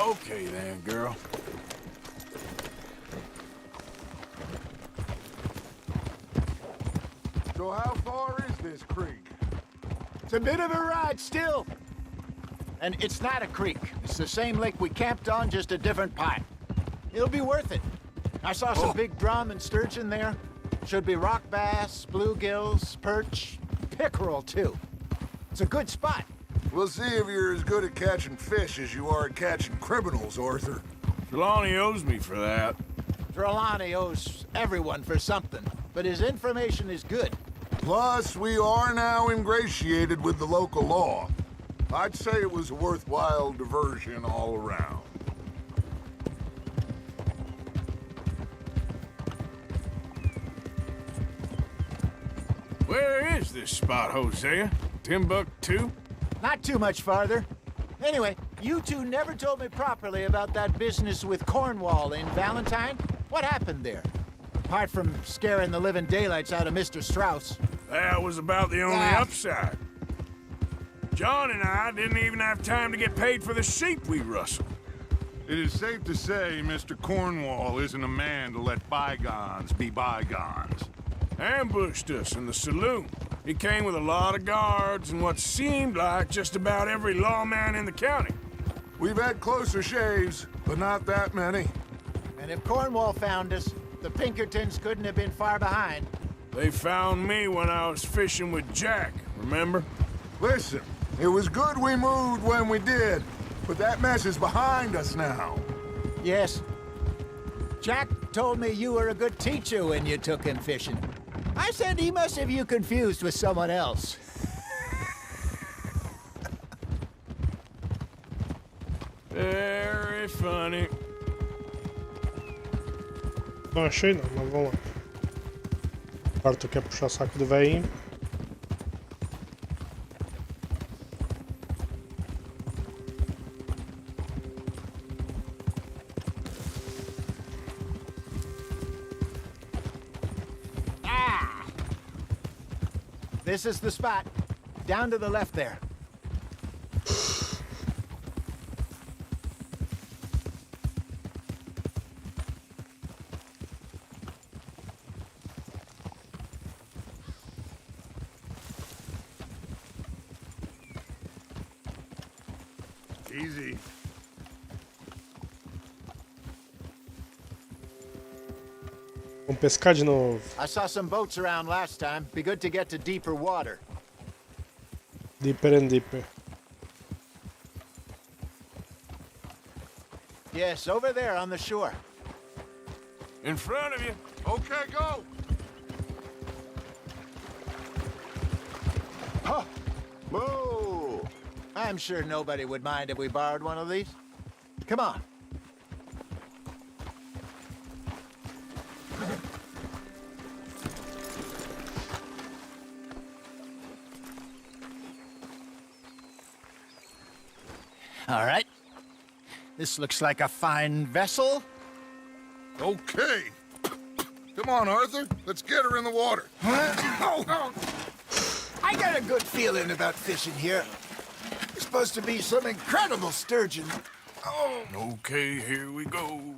Speaker 2: Okay then, girl.
Speaker 4: So how far is this creek?
Speaker 3: It's a bit of a ride still. And it's not a creek. It's the same lake we camped on, just a different part. It'll be worth it. I saw some big drum and sturgeon there. Should be rock bass, bluegills, perch, pickerel too. It's a good spot.
Speaker 4: We'll see if you're as good at catching fish as you are at catching criminals, Arthur.
Speaker 2: Trelawney owes me for that.
Speaker 3: Trelawney owes everyone for something, but his information is good.
Speaker 4: Plus, we are now ingratiated with the local law. I'd say it was a worthwhile diversion all around.
Speaker 2: Where is this spot, Hosea? Timbuktu?
Speaker 3: Not too much farther. Anyway, you two never told me properly about that business with Cornwall in Valentine. What happened there? Apart from scaring the living daylights out of Mr. Strauss.
Speaker 2: That was about the only upside. John and I didn't even have time to get paid for the sheep we rustled.
Speaker 4: It is safe to say Mr. Cornwall isn't a man to let bygones be bygones.
Speaker 2: Ambushed us in the saloon. He came with a lot of guards and what seemed like just about every lawman in the county.
Speaker 4: We've had closer shaves, but not that many.
Speaker 3: And if Cornwall found us, the Pinkertons couldn't have been far behind.
Speaker 2: They found me when I was fishing with Jack, remember?
Speaker 4: Listen, it was good we moved when we did, but that mess is behind us now.
Speaker 3: Yes. Jack told me you were a good teacher when you took him fishing. I said he must have you confused with someone else.
Speaker 2: Very funny.
Speaker 1: Não achei não, mas vamos lá. Agora tu quer puxar o saco do velhinho.
Speaker 3: This is the spot. Down to the left there.
Speaker 4: Easy.
Speaker 1: Vamos pescar de novo.
Speaker 3: I saw some boats around last time. Be good to get to deeper water.
Speaker 1: Deeper and deeper.
Speaker 3: Yes, over there on the shore.
Speaker 2: In front of you.
Speaker 4: Okay, go.
Speaker 3: Oh, whoa! I'm sure nobody would mind if we borrowed one of these. Come on. All right. This looks like a fine vessel.
Speaker 4: Okay. Come on, Arthur. Let's get her in the water.
Speaker 3: I got a good feeling about fishing here. It's supposed to be some incredible sturgeon. Oh.
Speaker 2: Okay, here we go.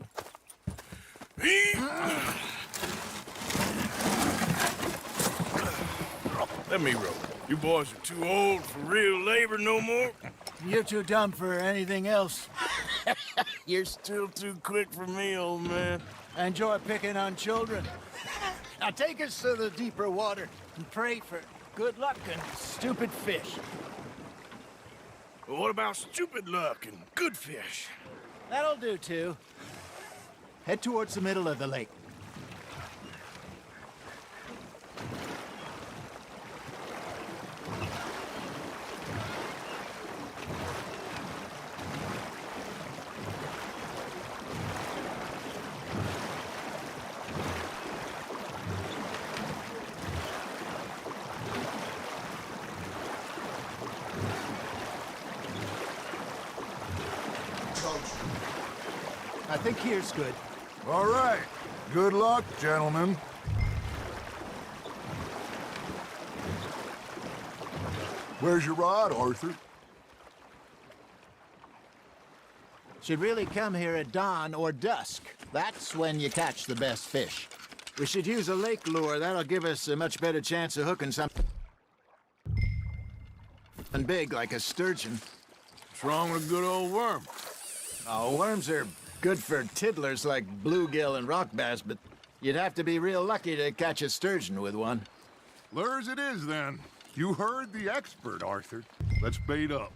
Speaker 2: Let me row. You boys are too old for real labor no more.
Speaker 3: You're too dumb for anything else.
Speaker 2: You're still too quick for me, old man.
Speaker 3: Enjoy picking on children. Now take us to the deeper water and pray for good luck and stupid fish.
Speaker 2: Well, what about stupid luck and good fish?
Speaker 3: That'll do, too. Head towards the middle of the lake. I think here's good.
Speaker 4: All right. Good luck, gentlemen. Where's your rod, Arthur?
Speaker 3: Should really come here at dawn or dusk. That's when you catch the best fish. We should use a lake lure. That'll give us a much better chance of hooking something big like a sturgeon.
Speaker 2: What's wrong with a good old worm?
Speaker 3: Oh, worms are good for tiddlers like bluegill and rock bass, but you'd have to be real lucky to catch a sturgeon with one.
Speaker 4: Lures it is, then. You heard the expert, Arthur. Let's bait up.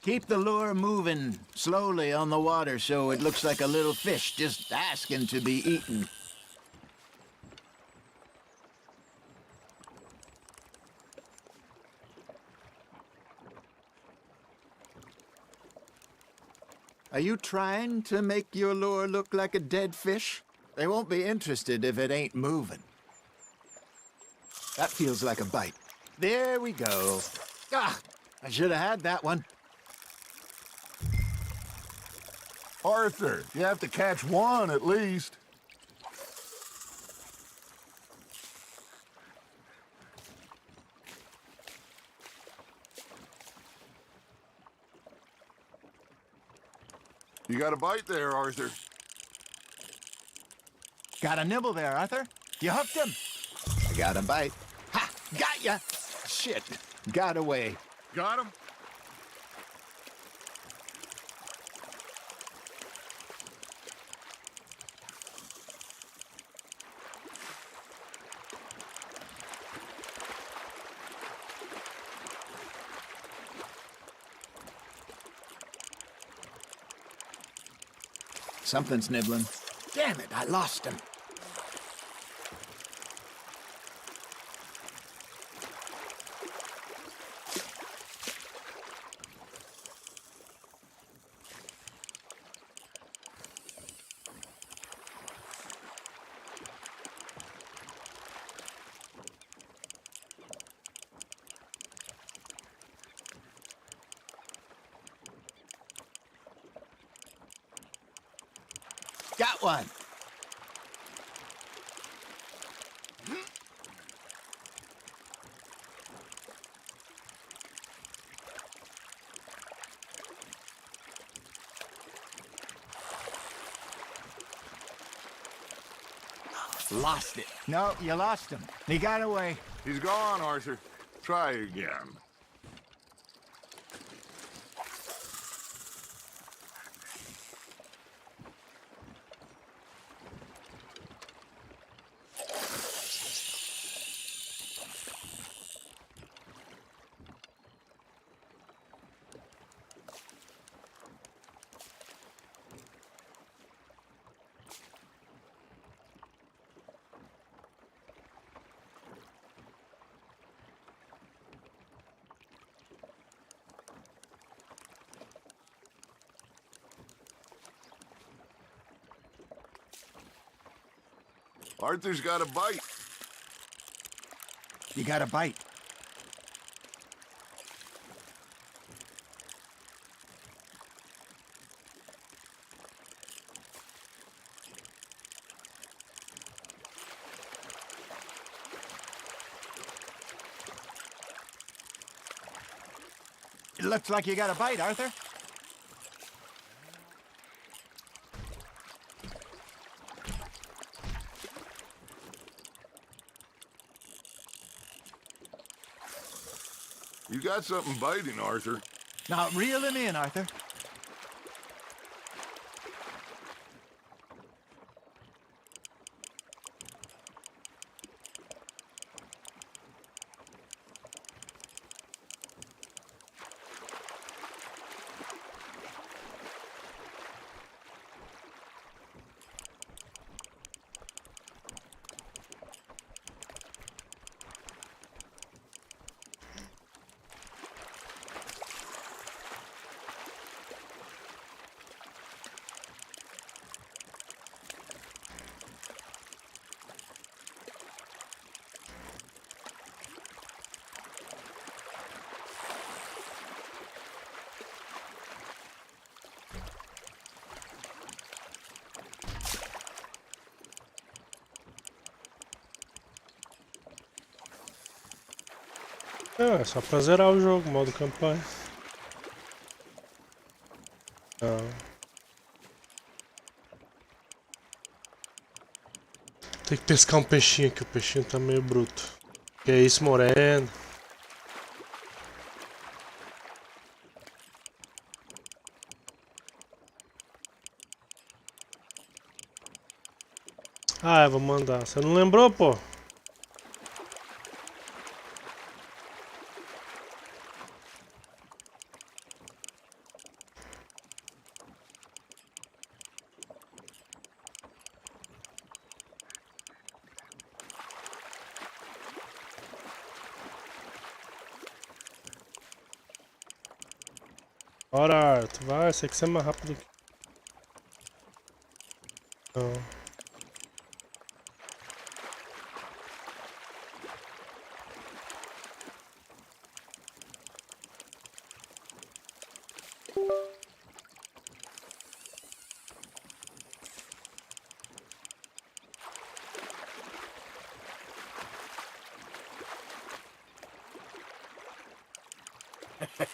Speaker 3: Keep the lure moving slowly on the water so it looks like a little fish just asking to be eaten. Are you trying to make your lure look like a dead fish? They won't be interested if it ain't moving. That feels like a bite. There we go. Ah, I should have had that one.
Speaker 4: Arthur, you have to catch one at least. You got a bite there, Arthur.
Speaker 3: Got a nibble there, Arthur. You hooked him. I got a bite. Ha! Got ya! Shit. Got away.
Speaker 4: Got him?
Speaker 3: Something's nibbling. Damn it, I lost him. Got one. Lost it. No, you lost him. He got away.
Speaker 4: He's gone, Arthur. Try again. Arthur's got a bite.
Speaker 3: You got a bite. It looks like you got a bite, Arthur.
Speaker 4: You got something biting, Arthur.
Speaker 3: Now reel him in, Arthur.
Speaker 1: É só pra zerar o jogo, modo campanha. Não. Tem que pescar um peixinho aqui, o peixinho tá meio bruto. Que é isso, moreno? Ah, eu vou mandar. Você não lembrou, pô? Bora, tu vai, sei que você é mais rápido que... Não.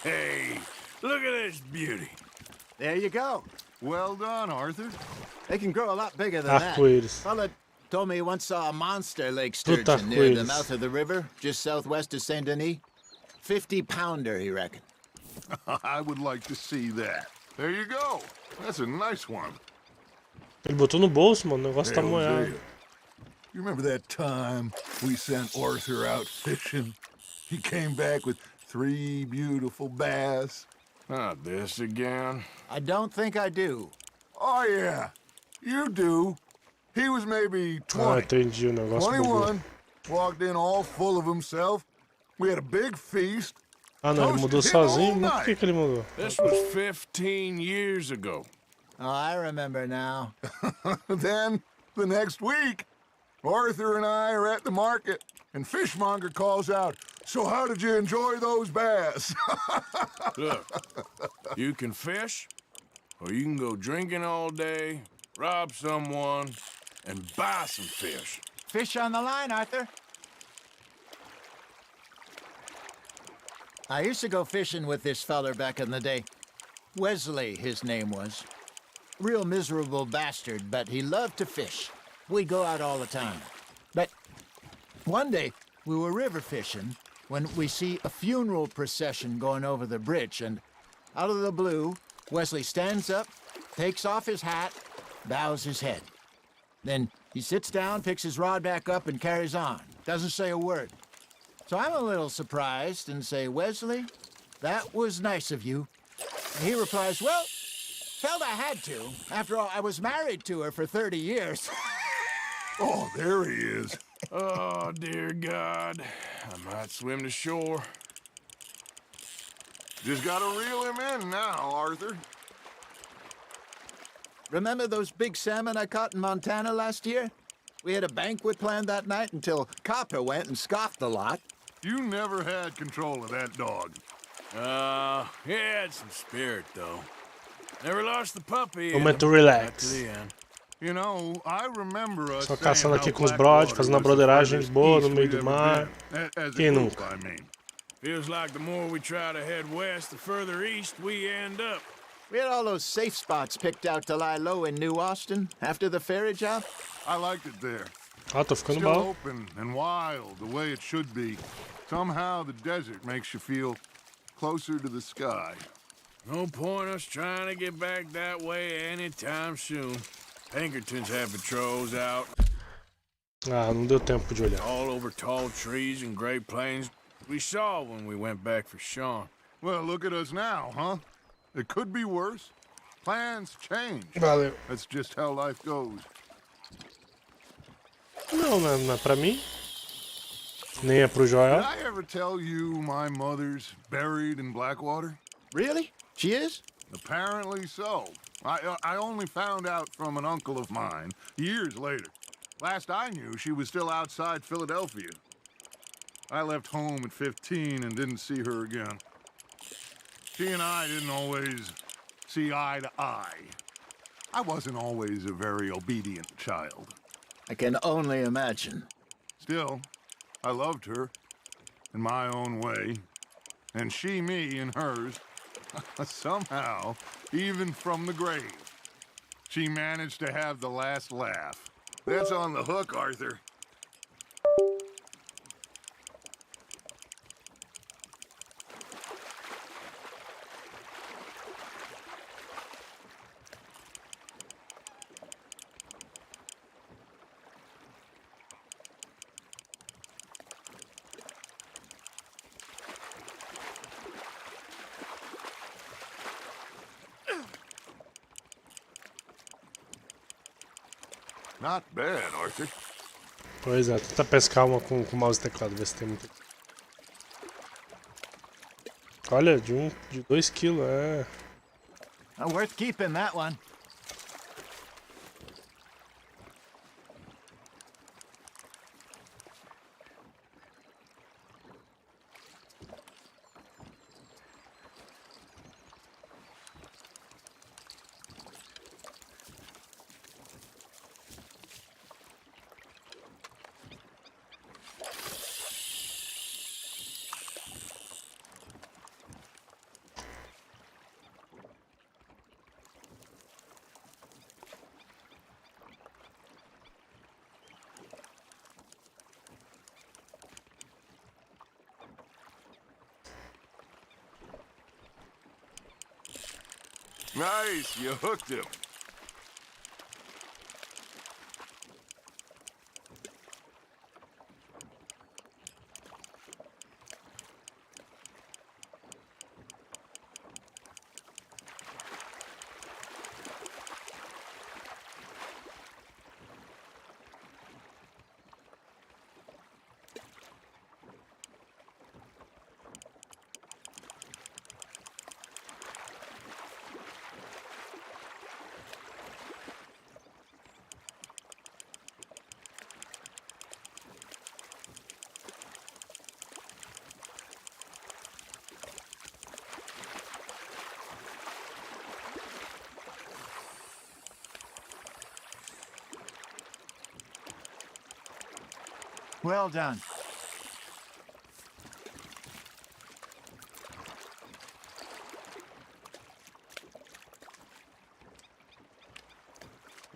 Speaker 2: Hey, look at this beauty.
Speaker 3: There you go.
Speaker 4: Well done, Arthur.
Speaker 3: They can grow a lot bigger than that.
Speaker 1: Arco-íris.
Speaker 3: Fella told me he once saw a monster lake
Speaker 1: Tudo
Speaker 3: sturgeon near the
Speaker 1: arco-íris.
Speaker 3: mouth of the river, just southwest of Saint Denis. 50-pounder, he reckoned.
Speaker 4: I would like to see that. There you go. That's a nice one.
Speaker 1: Ele botou no bolso, mano, o negócio tá
Speaker 4: Hey,
Speaker 1: molhado.
Speaker 4: Hosea, you remember that time we sent Arthur out fishing? He came back with 3 beautiful bass.
Speaker 5: Not this again.
Speaker 3: I don't think I do.
Speaker 4: Oh, yeah. You do. He was maybe
Speaker 1: Ah,
Speaker 4: 20.
Speaker 1: entendi, o negócio bugou.
Speaker 4: 21. Walked in all full of himself. We had a big feast.
Speaker 1: Ah não, ele mudou sozinho? Mas por que ele mudou?
Speaker 5: This was 15 years ago.
Speaker 3: Oh, I remember now.
Speaker 4: Then, the next week, Arthur and I are at the market, and Fishmonger calls out, "So how did you enjoy those bass?"
Speaker 5: Look, you can fish, or you can go drinking all day, rob someone, and buy some fish.
Speaker 3: Fish on the line, Arthur. I used to go fishing with this feller back in the day. Wesley, his name was. Real miserable bastard, but he loved to fish. We'd go out all the time. But one day, we were river fishing when we see a funeral procession going over the bridge, and out of the blue, Wesley stands up, takes off his hat, bows his head. Then he sits down, picks his rod back up, and carries on. Doesn't say a word. So I'm a little surprised and say, "Wesley, that was nice of you." And he replies, "Well, felt I had to. After all, I was married to her for 30 years.
Speaker 4: Oh, there he is.
Speaker 5: Oh, dear God. I might swim to shore.
Speaker 4: Just gotta reel him in now, Arthur.
Speaker 3: Remember those big salmon I caught in Montana last year? We had a banquet planned that night until Copper went and scoffed a lot.
Speaker 4: You never had control of that dog.
Speaker 5: He had some spirit, though. Never lost the puppy.
Speaker 1: Momento
Speaker 5: Not to
Speaker 1: relax.
Speaker 5: the end.
Speaker 4: You know, I remember us
Speaker 1: Só
Speaker 4: saying
Speaker 1: caçando
Speaker 4: how
Speaker 1: aqui com os brothers,
Speaker 4: Blackwater
Speaker 1: fazendo uma
Speaker 4: was the
Speaker 1: broderagem
Speaker 4: furthest
Speaker 1: boa no
Speaker 4: east
Speaker 1: meio
Speaker 4: we'd
Speaker 1: do
Speaker 4: ever
Speaker 1: mar.
Speaker 4: been. As a
Speaker 1: Quem
Speaker 4: group,
Speaker 1: nunca?
Speaker 4: I mean.
Speaker 5: Feels like the more we try to head west, the further east we end up.
Speaker 3: We had all those safe spots picked out to lie low in New Austin after the ferry job.
Speaker 4: I liked it there.
Speaker 1: Ah, tô ficando
Speaker 4: Still
Speaker 1: mal.
Speaker 4: open and wild, the way it should be. Somehow the desert makes you feel closer to the sky.
Speaker 5: No point us trying to get back that way anytime soon. Pinkertons have patrols out
Speaker 1: Ah, não deu tempo de olhar.
Speaker 5: all over tall trees and Great Plains. We saw when we went back for Sean.
Speaker 4: Well, look at us now, huh? It could be worse. Plans change.
Speaker 1: Valeu.
Speaker 4: That's just how life goes.
Speaker 1: Não, não é pra mim. Nem é pro
Speaker 4: Did
Speaker 1: Joel.
Speaker 4: I ever tell you my mother's buried in Blackwater?
Speaker 3: Really? She is?
Speaker 4: Apparently so. I only found out from an uncle of mine years later. Last I knew, she was still outside Philadelphia. I left home at 15 and didn't see her again. She and I didn't always see eye to eye. I wasn't always a very obedient child.
Speaker 3: I can only imagine.
Speaker 4: Still, I loved her, in my own way, and she me in hers. Somehow, even from the grave, she managed to have the last laugh. That's on the hook, Arthur. Not bad, Arthur.
Speaker 1: Pois é, tenta pescar uma com mouse e teclado, ver se tem muito. Olha, de 2 kg, é.
Speaker 3: Worth keeping that one.
Speaker 4: Nice, you hooked him.
Speaker 3: Well done.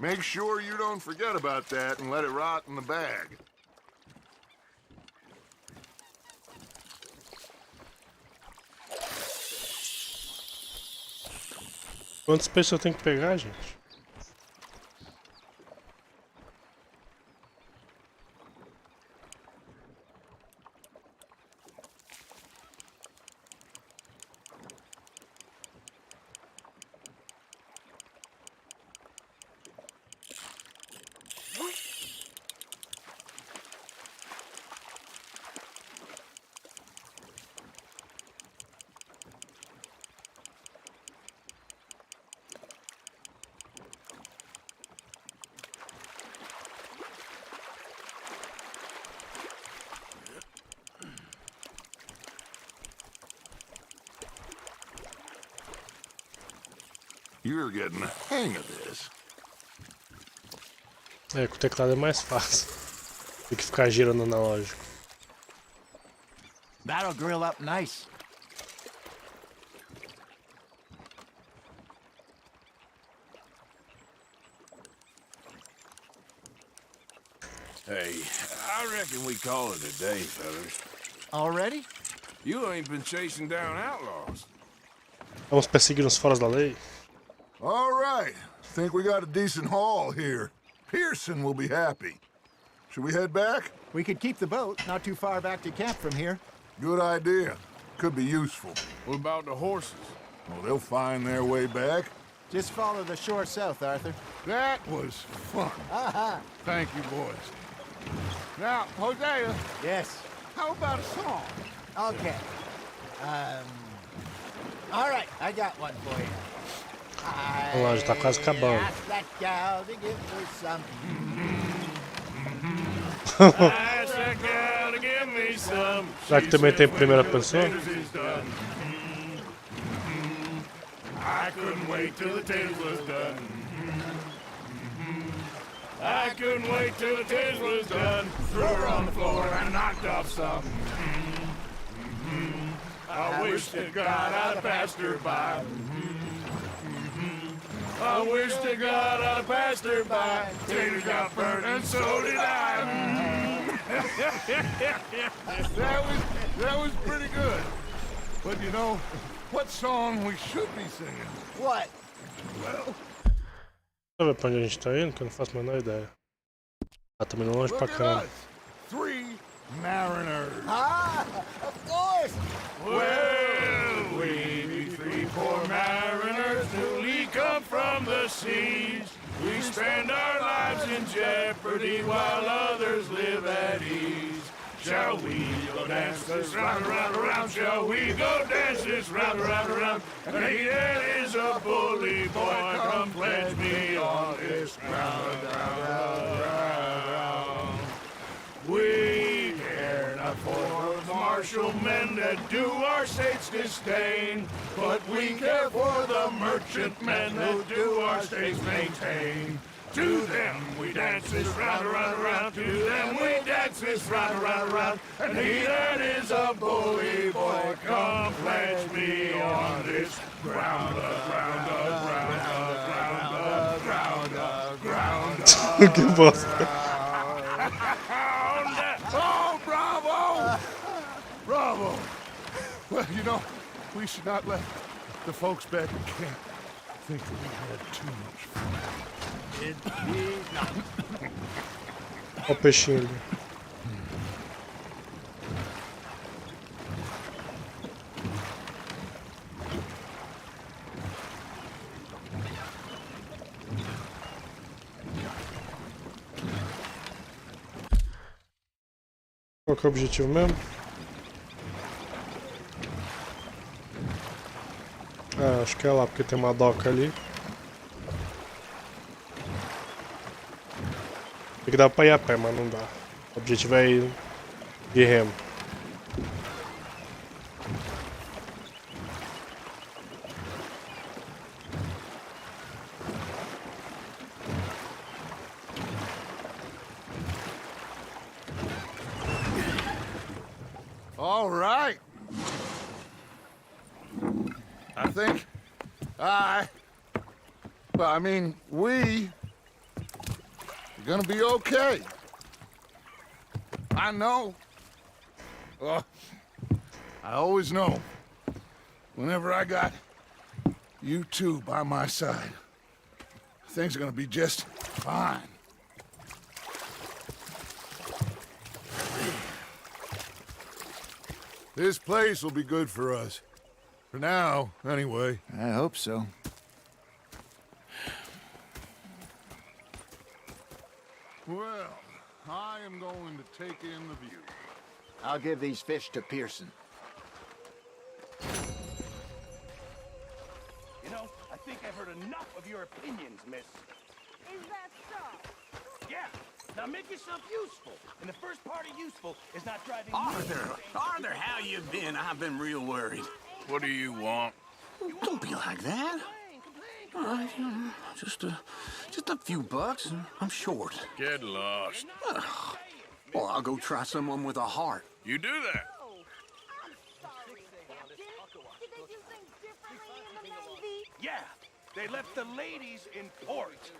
Speaker 4: Make sure you don't forget about that and let it rot in the bag.
Speaker 1: Quantos peixes eu tenho que pegar, gente?
Speaker 4: You're getting the hang of this.
Speaker 1: É, com o teclado é mais fácil do que ficar girando analógico.
Speaker 3: That'll grill up nice.
Speaker 5: Hey, I reckon we call it a day, fellas.
Speaker 3: Already?
Speaker 5: You ain't been chasing down outlaws.
Speaker 1: Vamos perseguir os foras da lei.
Speaker 4: All right. Think we got a decent haul here. Pearson will be happy. Should we head back?
Speaker 3: We could keep the boat not too far back to camp from here.
Speaker 4: Good idea. Could be useful.
Speaker 5: What about the horses?
Speaker 4: Well, they'll find their way back.
Speaker 3: Just follow the shore south, Arthur.
Speaker 4: That was fun. Thank you, boys. Now, Hosea,
Speaker 3: Yes.
Speaker 4: how about a song?
Speaker 3: Okay. All right, I got one for you.
Speaker 1: Vamos lá, já tá quase acabando.
Speaker 3: Ask that gal to give me some.
Speaker 5: Ask that gal to give me some.
Speaker 1: Será que também tem primeira pessoa?
Speaker 5: I couldn't wait till the tails was done. I couldn't wait till the tails was done. Threw her on the floor and knocked off some. wish to God I'd passed her by. I wish to God I'd passed her by. Taters got burnt and so did I.
Speaker 4: That was pretty good. But you know, what song we should be singing?
Speaker 3: What?
Speaker 4: Well,
Speaker 1: Deixa eu ver pra onde a gente tá indo, que eu não faço a menor ideia. Ah, tá indo longe pra
Speaker 4: look at
Speaker 1: caramba.
Speaker 4: us. 3 mariners.
Speaker 3: Ah, of course.
Speaker 5: Well, we be 3 poor mariners newly come from the seas. We spend our lives in jeopardy while others live at ease. Shall we go dance this round, around, around? Shall we go dance this round, around, around? And he that is a bully boy, come pledge me on this ground, ground. We care not for the martial men that do our state's disdain, but we care for the merchant men who do our state's maintain. To them we dance this round, around, around. To them we dance this round, around, around. And he that is a bully boy, come pledge me on this ground, ground, ground, ground, ground, ground.
Speaker 1: Que bosta.
Speaker 4: Oh, bravo! Bravo! Well, you know, we should not let the folks back at camp think that we had too much fun.
Speaker 1: Olha o peixinho ali. Qual que é o objetivo mesmo? Ah, acho que é lá, porque tem uma doca ali. Tem que dar pra ir a pé, mas não dá. O objetivo é ir de remo.
Speaker 4: All right. I think we are gonna be okay. I know. I always know. Whenever I got you two by my side, things are gonna be just fine. This place will be good for us. For now, anyway.
Speaker 3: I hope so.
Speaker 4: Well, I am going to take in the view.
Speaker 3: I'll give these fish to Pearson.
Speaker 11: You know, I think I've heard enough of your opinions, miss.
Speaker 13: Is that so?
Speaker 11: Yeah. Now make yourself useful. And the first part of useful is not driving
Speaker 2: Arthur, how you been? I've been real worried.
Speaker 5: What do you want?
Speaker 2: Don't be like that. All right, just a few bucks. I'm short.
Speaker 5: Get lost.
Speaker 2: Well, I'll go try someone with a heart.
Speaker 5: You do that.
Speaker 13: I'm sorry, Captain. Did they do things differently in the Navy?
Speaker 11: Yeah. They left the ladies in port.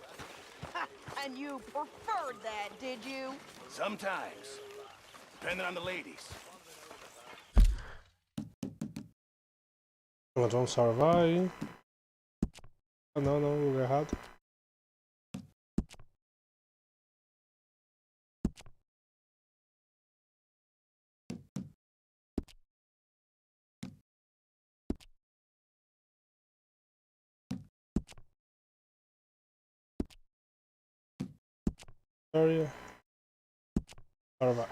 Speaker 13: And you preferred that, did you?
Speaker 11: Sometimes. Depending on the ladies.
Speaker 1: Pronto, vamos salvar aí. Ah, não, lugar errado. Area. Salvar.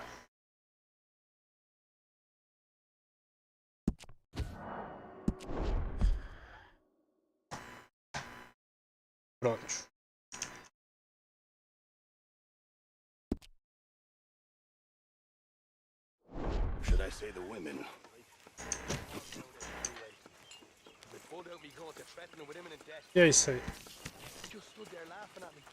Speaker 1: Pronto.
Speaker 11: Should I say the women?
Speaker 1: E é isso aí.
Speaker 11: Just stood there laughing at me.